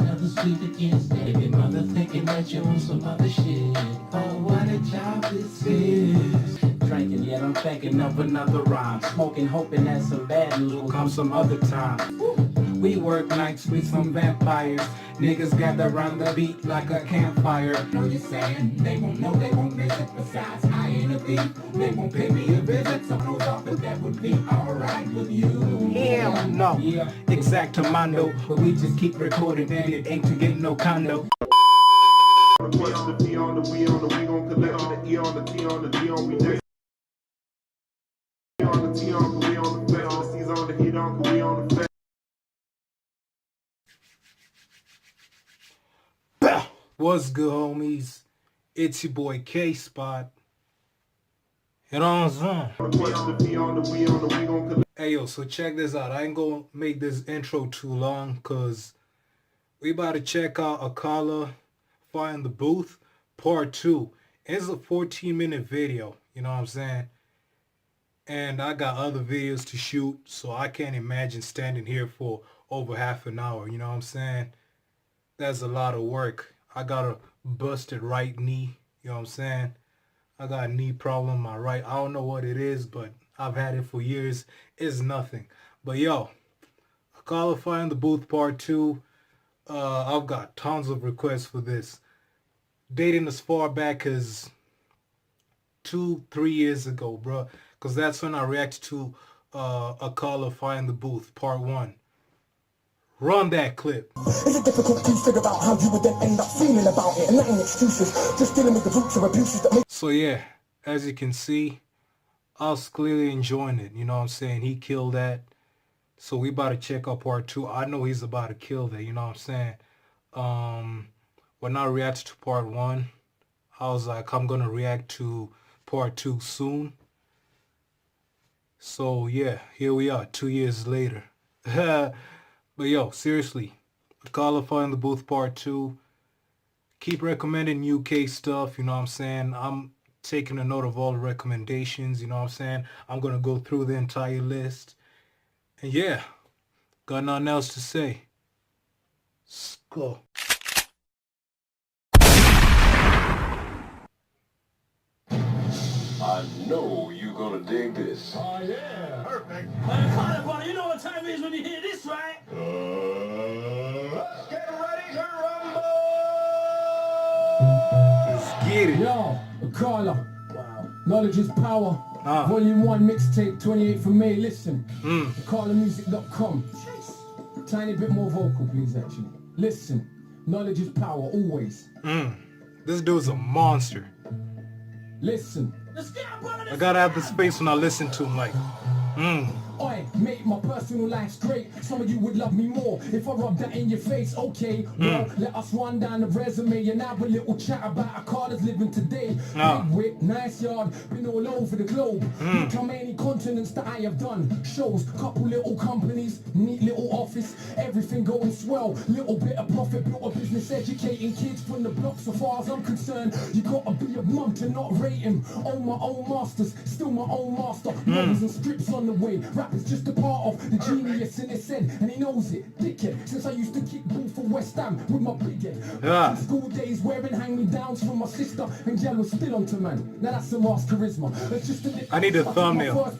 another sweet against baby mother thinking that you on some other shit. Oh, what a job this is. Drinking, yet I'm thinking of another rhyme. Smoking, hoping that some bad news will come some other time. We work nights with some vampires. Niggas gather around the beat like a campfire. Know you saying? They won't know, they won't miss it. Besides, I ain't a thief. They won't pay me a visit. Some knows off, but that would be alright with you. Hell no. Yeah. Exactamundo. But we just keep recording and it ain't to get no condo. We on the P on the we on the we gon' collect the E on the T on the D on we next. On the T on we on the flex, the C's on the heat on we on the flex. What's good, homies? It's your boy K-Spot. Hit on Zoom. Hey yo, so check this out. I ain't gonna make this intro too long because we about to check out Akala Fire in the Booth Part 2. It's a 14-minute video, you know what I'm saying? And I got other videos to shoot, so I can't imagine standing here for over half an hour, you know what I'm saying? That's a lot of work. I got a busted right knee, you know what I'm saying? I got a knee problem, my right. I don't know what it is, but I've had it for years. It's nothing. But yo, Akala Fire in the Booth Part 2. I've got tons of requests for this. Dating as far back as 2-3 years ago, bro. Because that's when I reacted to Akala Fire in the Booth Part 1. Run that clip. Is it difficult to figure out how you would then end up feeling about it? And that ain't excuses, just dealing with the roots of abuses that make... So yeah, as you can see, I was clearly enjoying it. You know what I'm saying? He killed that. So we about to check out Part 2. I know he's about to kill that, you know what I'm saying? When I reacted to Part 1, I was like, I'm going to react to Part 2 soon. So yeah, here we are, 2 years later. But yo, seriously, Akala Fire in the Booth Part 2. Keep recommending UK stuff, you know what I'm saying? I'm taking a note of all the recommendations, you know what I'm saying? I'm going to go through the entire list. And yeah, got nothing else to say. Let's go. I know you're gonna dig this. Oh yeah, perfect. Man, Carter, you know what time it is when you hear this, right? Let's get ready to rumble. Let's get it. Yo, Akala. Wow. Knowledge is power. Volume 1 mixtape, 28th of May. Listen. AkalaMusic.com. Tiny bit more vocal, please, actually. Listen. Knowledge is power, always. This dude's a monster. Listen. I gotta have the space when I listen to him, like, Oi, mate, my personal life's great. Some of you would love me more if I rub that in your face. Okay, well, let us run down the resume and have a little chat about Akala's living today. Big whip, nice yard, been all over the globe. Look how many continents that I have done. Shows, couple little companies, neat little office, everything going swell. Little bit of profit, built a business educating kids from the block. So far as I'm concerned, you gotta be a mum to not rate him. Own my own masters, still my own master. Novels and strips on the way. Rap is just a part of the genius in his head, and he knows it, dickhead. Since I used to kick ball for West Ham with my big head. School days wearing hand-me-downs from my sister, and Jell was still onto man. Now that's some ass charisma. It's just a I need a thumbnail.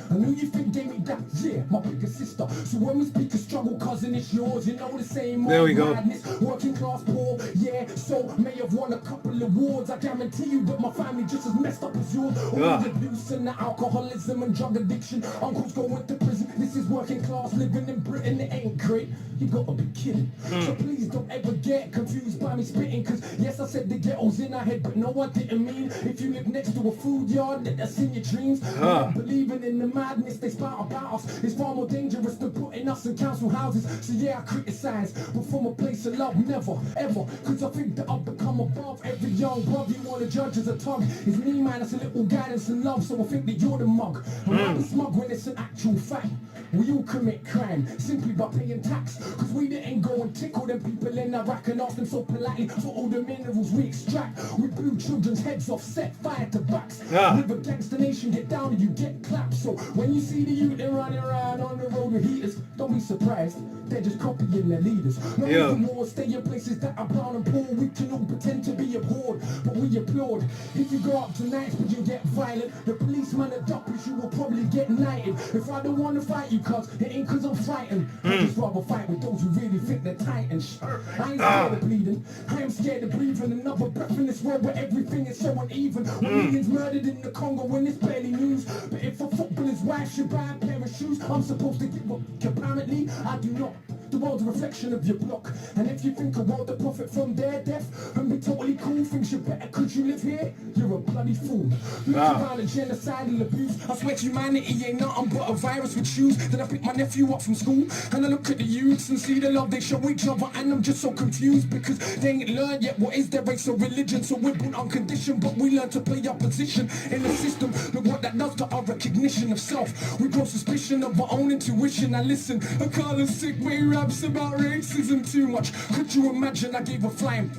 I knew you think gave me that, yeah, my bigger sister. So when we speak of struggle, cousin, it's yours. You know the same. There we go. Madness, working class poor, yeah. So may have won a couple of awards. I guarantee you that my family just as messed up as yours. All the abuse and the alcoholism and drug addiction. Uncles going to prison. This is working class living in Britain. It ain't great. You gotta be kidding. So please don't ever get confused by me spitting. Cause yes, I said the ghetto's in our head, but no, I didn't mean if you live next to a food yard, that's in your dreams. Believing in the madness they spout about us is far more dangerous than putting us in council houses. So yeah, I criticize, but from a place of love, never, ever. Cause I think that I've become above every young brother you wanna judge as a tug. It's me, man, it's a little guidance and love. So I think that you're the mug. I'm not smug when it's it's an actual fact. We all commit crime simply by paying tax. Cause we didn't go and tickle them people in Iraq and ask them so politely for all the minerals we extract. We blew children's heads off, set fire to backs. With a gangster nation, get down and you get clapped. So when you see the youth they're running around on the road with heaters, don't be surprised. They're just copying their leaders. No even more, stay in places that are brown and poor. We can all pretend to be abhorred, but we applaud. If you go up tonight, but you get violent, the policeman adopts you will probably get knighted. If I don't want to fight you, cuz it ain't cause I'm frightened. I just rather fight with those who really think they're titans. I ain't scared of bleeding. I am scared of breathing another breath in this world where everything is so uneven. When millions murdered in the Congo when it's barely news. But if a footballer's wife should buy a pair of shoes, I'm supposed to give up. Apparently, I do not. The world's a reflection of your block. And if you think a world to profit from their death and be totally cool, things you better cause you live here, you're a bloody fool. Look around at genocidal abuse. I swear humanity ain't nothing but a virus with shoes. Then I pick my nephew up from school and I look at the youths and see the love they show each other, and I'm just so confused because they ain't learned yet what is their race or religion. So we're born unconditioned, but we learn to play our position in the system. Look what that does to our recognition of self. We grow suspicion of our own intuition. Now listen, Akala sick way raps about racism too much. Could you imagine I gave a flying?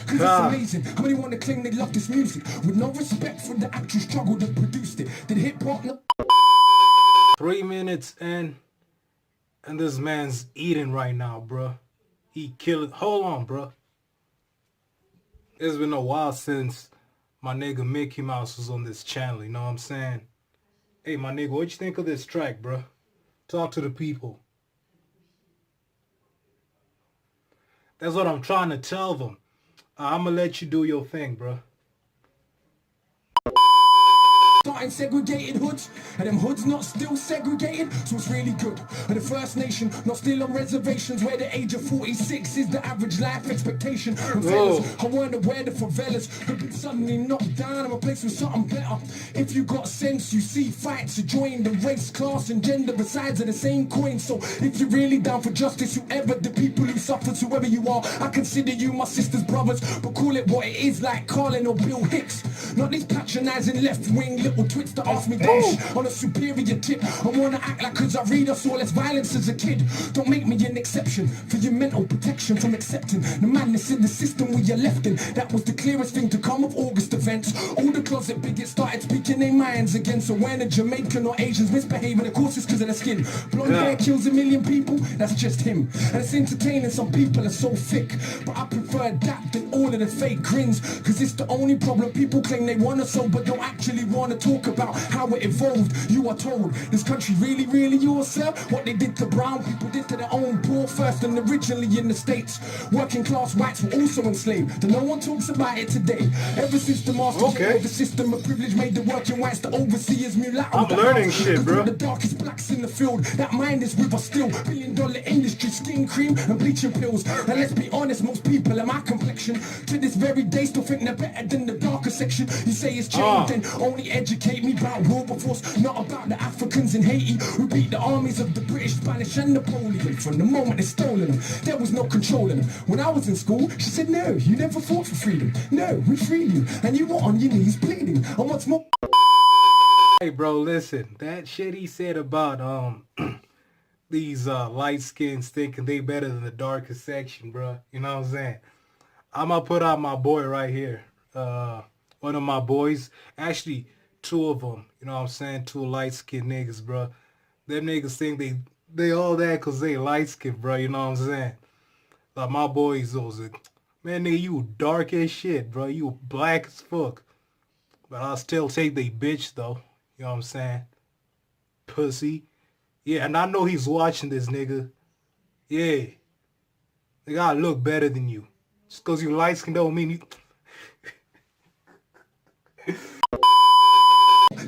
Cause it's amazing how many want to claim they love this music with no respect for the actual struggle that produced it. Did hip hop 3 minutes in, and this man's eating right now, bruh. He killing. Hold on, bruh. It's been a while since my nigga Mickey Mouse was on this channel, you know what I'm saying? Hey, my nigga, what you think of this track, bruh? Talk to the people. That's what I'm trying to tell them. I'm gonna let you do your thing, bruh. starting segregated hoods, and them hoods not still segregated, so it's really good. And the First Nation not still on reservations where the age of 46 is the average life expectation. And fellas, I weren't aware the favelas could be suddenly knocked down and replaced with something better. If you got sense, you see fights to join the race, class and gender besides of the same coin. So if you're really down for justice, whoever the people who suffered, whoever you are, I consider you my sister's brothers, but call it what it is, like Carlin or Bill Hicks. Not these patronizing left-wing little twits that ask me dumb shit on a superior tip. I wanna act like cause I read I saw less violence as a kid. Don't make me an exception for your mental protection from accepting the madness in the system we are left in. That was the clearest thing to come of August events. All the closet bigots started speaking their minds again. So when a Jamaican or Asians misbehaving, of course it's cause of their skin. Blonde hair kills a million people, that's just him. And it's entertaining, some people are so thick, but I prefer that than all of the fake grins. Cause it's the only problem, people claim they wanna solve but don't actually wanna talk about how it evolved. You are told this country really, really yours, sir? What they did to brown people did to their own poor first, and originally in the States working class whites were also enslaved, and no one talks about it today. Ever since the master of the system of privilege made the working whites the overseers, mulatto. I'm learning shit, bro. The darkest blacks in the field, that mind is with us still. $1 billion industry, skin cream and bleaching pills. And let's be honest, most people in my complexion to this very day still think they're better than the darker section. You say it's changed, then only educate me about Wilberforce, not about the Africans in Haiti who beat the armies of the British, Spanish and Napoleon. From the moment they stolen them, there was no controlling them. When I was in school, she said, no, you never fought for freedom. No, we freed you, and you were on your knees bleeding. And what's more... Hey bro, listen, that shit he said about these light skins thinking they better than the darkest section, bro. You know what I'm saying? I'm gonna put out my boy right here. One of my boys, actually 2 of them. You know what I'm saying? 2 light skinned niggas, bro. Them niggas think they all that cause they light skinned, bro. You know what I'm saying? Like my boys, those man, nigga, you dark as shit, bro. You black as fuck. But I'll still take they bitch though. You know what I'm saying? Pussy. Yeah, and I know he's watching this, nigga. Yeah. They gotta look better than you. Just cause you light skin don't mean you...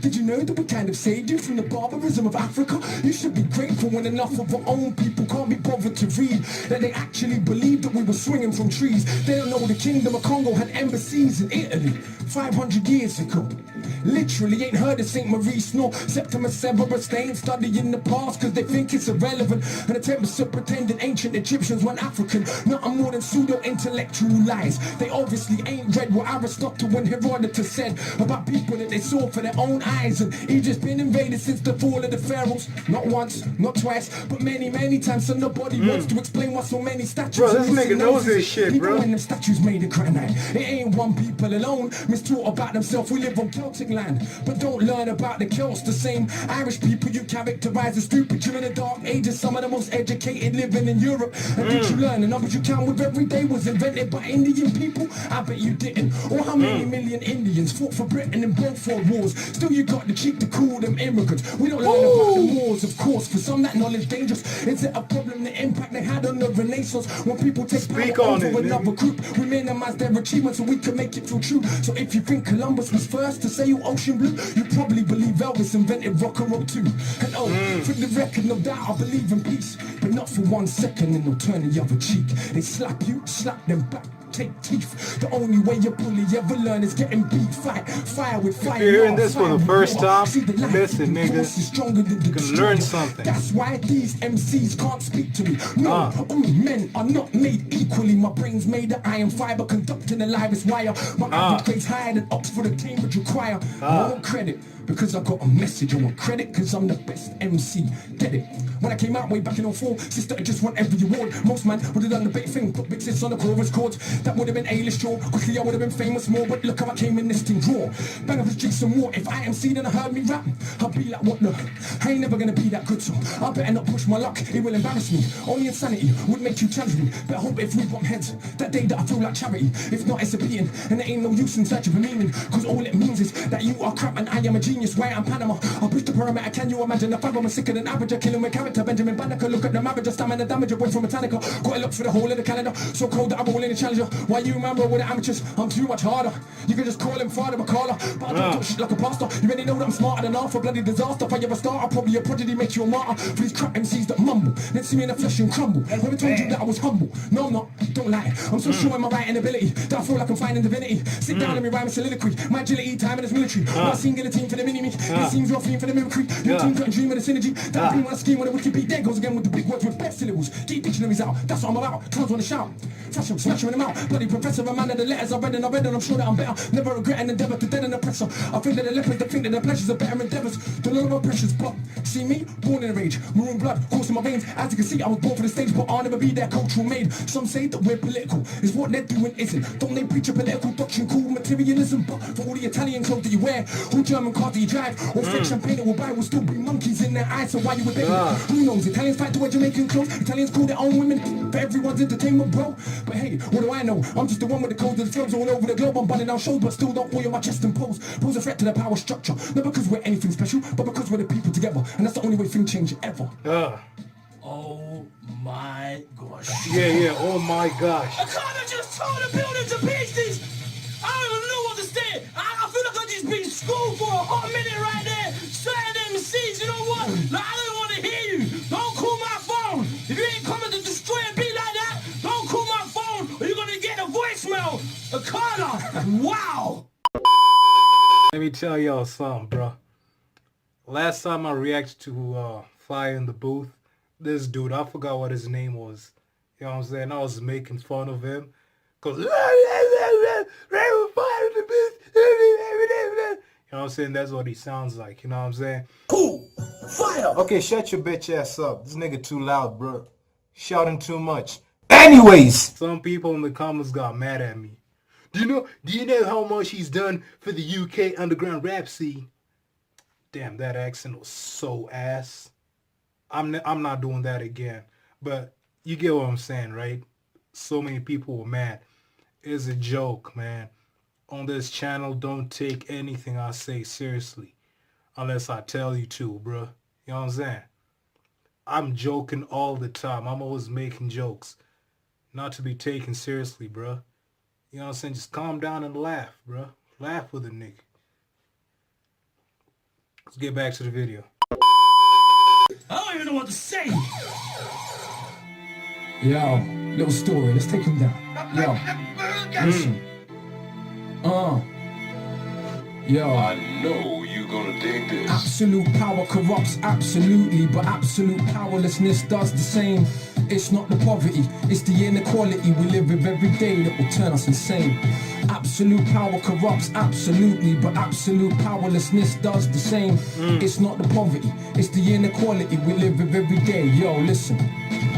Did you know that we kind of saved you from the barbarism of Africa? You should be grateful when enough of our own people can't be bothered to read that they actually believed that we were swinging from trees. They don't know the Kingdom of Congo had embassies in Italy 500 years ago. Literally ain't heard of St. Maurice nor Septimus Severus. They ain't studying the past cause they think it's irrelevant. An attempt to pretend that ancient Egyptians weren't African. Nothing more than pseudo-intellectual lies. They obviously ain't read what Aristotle and Herodotus said about people that they saw for their own eyes. And Egypt's been invaded since the fall of the pharaohs. Not once, not twice, but many, many times. So nobody wants to explain why so many statues. Bro, this nigga knows this shit, even bro. when them statues made of granite. It ain't one people alone mistaught about themselves. We live on Celtic land, but don't learn about the Celts. The same Irish people you characterize as stupid during the dark ages. Some of the most educated living in Europe. And did you learn the numbers you count with every day was invented by Indian people? I bet you didn't. Or how many million Indians fought for Britain in both world wars? Still you got the cheek to call them immigrants. We don't learn about the wars, of course. For some that knowledge dangerous. Is it a problem the impact they had on the Renaissance? When people take power over another group, we minimize their achievements so we can make it feel true. So if you think Columbus was first to sail ocean blue, you probably believe Elvis invented rock and roll too. And for the record, no doubt I believe in peace, but not for 1 second and they'll turn the other cheek. They slap you, slap them back, take teeth. The only way you bully ever learn is getting beat. Fight, fire with fire. If you're hearing this for the first time, listen, nigga, you can learn something. That's why these MCs can't speak to me. No, men are not made equally. My brain's made of iron fiber, conducting the livest wire. My average grade's higher than Oxford and Cambridge require. I want credit because I got a message. I want credit because I'm the best MC. Get it? When I came out way back in 04, sister, I just want every award. Most man would have done the bait thing, put big sis on the chorus chords. That would have been A-list draw. Quickly I would have been famous more, but look how I came in this thing raw. Bang up the streets some more. If I MC then I heard me rap, I'll be like, what the? I ain't never gonna be that good, so I better not push my luck. It will embarrass me. Only insanity would make you challenge me. Better hope if we bump heads, that day that I feel like charity. If not, it's a beating, and there ain't no use in search of a meaning. Cause all it means is that you are crap and I am a genius. Why I'm Panama, I'll push the perimeter. Can you imagine if I'm sicker than average? I killing with character. Benjamin Banneker, look at the marriage, stamina damage away from Metallica. Got a look for the whole of the calendar. So cold that I'm rolling the challenger. Why you man roll with the amateurs? I'm too much harder. You can just call him Father Akala, but I don't talk shit like a pastor. You already know that I'm smarter than half a bloody disaster. If I ever start, I'll probably a prodigy, make you a martyr. For these crap MCs that mumble, then see me in the flesh and crumble. Never told you that I was humble. No, I'm not, don't lie. I'm so sure in my writing ability that I feel like I'm finding divinity. Sit down and me rhyme soliloquy. My agility, time in this military. When I seen guillotine for the mini-me, it seems rough for the mimicry. Your team couldn't dream of the synergy. That I bring when I scheme when the wiki beat. There goes again with the big words with best syllables. Keep dictionaries out, that's what I'm about. Clowns wanna shout. Flash them, smash them in the mouth. Bloody professor, a man of the letters I read and I'm sure that I'm better. Never regret an endeavor to dead an oppressor. I think that the lepers that think that the pleasures are better endeavors. Don't know my pressures, but see me, born in a rage. Maroon blood coursing my veins. As you can see, I was born for the stage, but I'll never be their cultural maid. Some say that we're political, is what they're doing isn't. Don't they preach a political doctrine called materialism? But for all the Italian clothes that you wear, all German cars that you drive, or fake champagne that will buy, will still be monkeys in their eyes. So why you would beg me? Who knows? Italians fight to wear Jamaican clothes. Italians call their own women for everyone's entertainment, bro. But hey, what do I know? I'm just the one with the codes of the films all over the globe. I'm bunning down shows, but still don't oil my chest and pose. Pose a threat to the power structure. Not because we're anything special, but because we're the people together. And that's the only way things change ever. Oh my gosh. Yeah, oh my gosh. Akala just tore the building to pieces. I don't even know what to say. I feel like I just been schooled for a hot minute right there. Certain MCs, you know what? Like, I don't want to hear you. Don't call my phone. If you ain't coming to destroy and be like that, don't call my phone or you're going to get a voicemail. Akala, wow. Let me tell y'all something, bro. Last time I reacted to Fire in the Booth, this dude, I forgot what his name was. You know what I'm saying? I was making fun of him. Cause you know what I'm saying? That's what he sounds like. You know what I'm saying? Cool. Fire. Okay, shut your bitch ass up. This nigga too loud, bro. Shouting too much. Anyways, some people in the comments got mad at me. Do you know how much he's done for the UK underground rap scene? Damn, that accent was so ass. I'm not doing that again. But you get what I'm saying, right? So many people were mad. It's a joke, man. On this channel, don't take anything I say seriously. Unless I tell you to, bro. You know what I'm saying? I'm joking all the time. I'm always making jokes. Not to be taken seriously, bro. You know what I'm saying? Just calm down and laugh, bro. Laugh with a nigga. Let's get back to the video. I don't even know what to say. Yo, Little story, let's take him down. Yo, listen. Yo. I know you gonna dig this. Absolute power corrupts absolutely, but absolute powerlessness does the same. It's not the poverty, it's the inequality we live with every day that will turn us insane. Absolute power corrupts absolutely, but absolute powerlessness does the same. It's not the poverty, it's the inequality we live with every day. Yo, listen.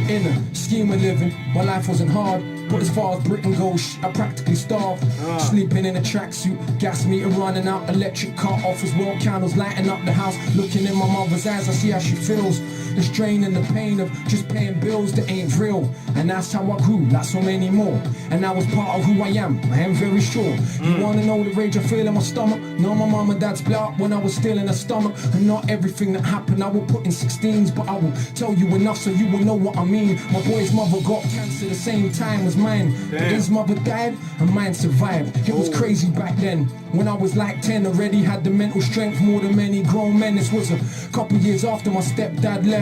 In a scheme of living, my life wasn't hard, but as far as Britain goes, I practically starved. Sleeping in a tracksuit, gas meter running out, electric car off as well, candles lighting up the house. Looking in my mother's eyes, I see how she feels. The strain and the pain of just paying bills that ain't real. And that's how I grew, like so many more. And that was part of who I am very sure. You wanna know the rage I feel in my stomach? No, my mom and dad split up when I was still in her stomach. And not everything that happened I will put in 16s, but I will tell you enough so you will know what I mean. My boy's mother got cancer the same time as mine. But his mother died and mine survived. It was crazy back then. When I was like 10, already had the mental strength more than many grown men. This was a couple years after my stepdad left.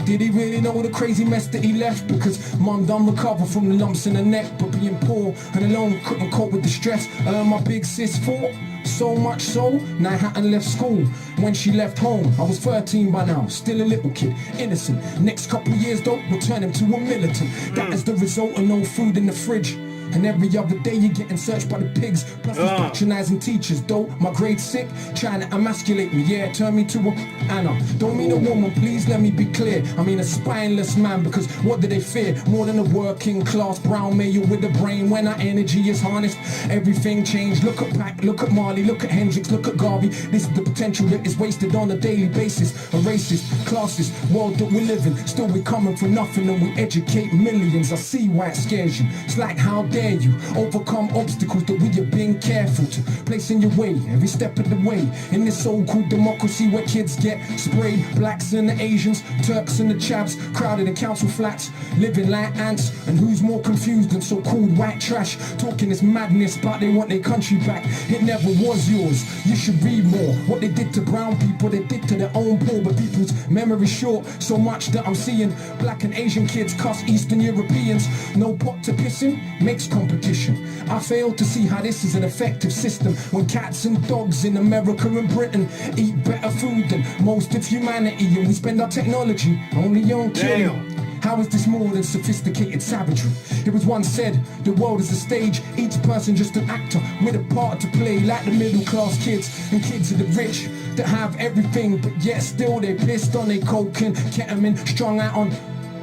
Did he really know the crazy mess that he left? Because mum done recover from the lumps in her neck, but being poor and alone couldn't cope with the stress. My big sis fought, so much so, now I hadn't left school. When she left home, I was 13 by now, still a little kid, innocent. Next couple of years though, will turn him to a militant. That is the result of no food in the fridge. And every other day you're getting searched by the pigs. Plus these patronizing teachers, though. My grade sick, trying to emasculate me. Yeah, turn me to a Anna. Don't mean a woman, please let me be clear. I mean a spineless man, because what do they fear? More than a working class brown male with a brain. When our energy is harnessed, everything changed. Look at Pac, look at Marley, look at Hendrix, look at Garvey. This is the potential that is wasted on a daily basis. A racist, classist world that we live in. Still we coming for nothing and we educate millions. I see why it scares you. It's like how dare you overcome obstacles that we have been careful to place in your way every step of the way. In this so-called democracy where kids get sprayed, blacks and the Asians, Turks and the Chavs, crowded in council flats, living like ants. And who's more confused than so-called white trash, talking this madness but they want their country back. It never was yours, you should read more. What they did to brown people, they did to their own poor. But people's memory short, so much that I'm seeing black and Asian kids cuss Eastern Europeans. No pot to piss in, makes competition. I fail to see how this is an effective system when cats and dogs in America and Britain eat better food than most of humanity, and we spend our technology only on killing. How is this more than sophisticated savagery? It was once said, the world is a stage, each person just an actor with a part to play, like the middle class kids and kids of the rich that have everything, but yet still they pissed on their coke and ketamine, strung out on.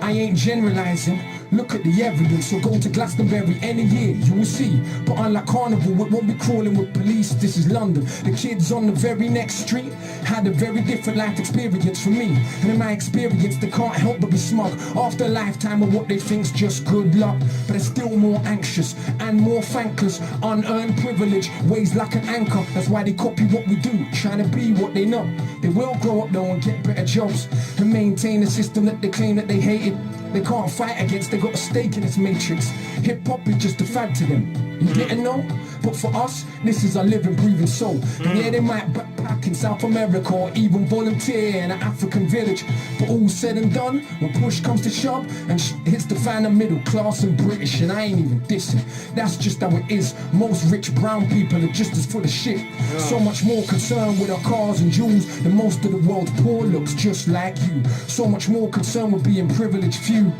I ain't generalizing. Look at the evidence, so go to Glastonbury any year, you will see. But unlike Carnival, we won't be crawling with police, this is London. The kids on the very next street had a very different life experience from me. And in my experience, they can't help but be smug. After a lifetime of what they think's just good luck. But they're still more anxious and more thankless. Unearned privilege weighs like an anchor. That's why they copy what we do, trying to be what they know. They will grow up though and get better jobs and maintain a system that they claim that they hated. They can't fight against, they got a stake in this matrix. Hip-hop is just a fad to them. You didn't know? But for us, this is our living, breathing soul. And yeah, they might backpack in South America or even volunteer in an African village. But all said and done, when push comes to shove and hits the fan of middle class and British, and I ain't even dissing. That's just how it is. Most rich brown people are just as full of shit. So much more concerned with our cars and jewels than most of the world's poor looks just like you. So much more concerned with being privileged few.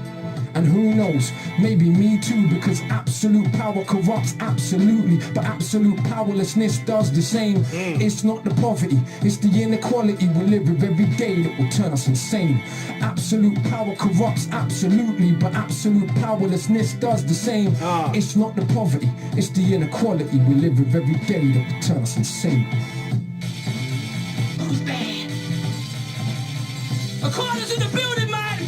And who knows, maybe me too, because absolute power corrupts absolutely, but absolute powerlessness does the same. It's not the poverty, it's the inequality we live with every day that will turn us insane. Absolute power corrupts absolutely, but absolute powerlessness does the same. It's not the poverty, it's the inequality we live with every day that will turn us insane. Who's bad? Akala's in the building, man!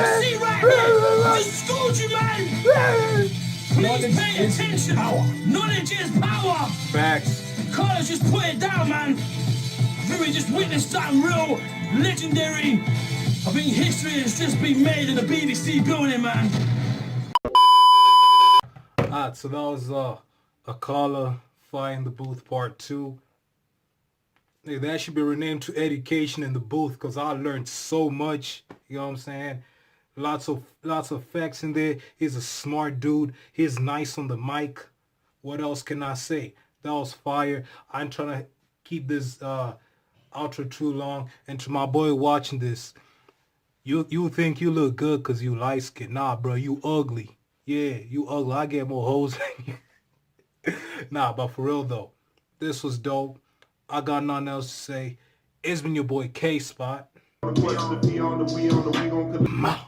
MC right here! Just schooled you, man! Please pay attention! Knowledge is power! Facts. Akala's just put it down, man! I think we just witnessed something real legendary. I think history has just been made in the BBC building, man! Alright, so that was Akala, Fire in the Booth Part 2. Hey, that should be renamed to Education in the Booth, because I learned so much, you know what I'm saying? Lots of facts in there. He's a smart dude. He's nice on the mic. What else can I say? That was fire. I'm trying to keep this outro too long. And to my boy watching this, you think you look good because you light skin. Nah, bro, you ugly. Yeah, you ugly. I get more hoes than you. Nah, but for real though, this was dope. I got nothing else to say. It's been your boy K-Spot. We on the, we gon' collect.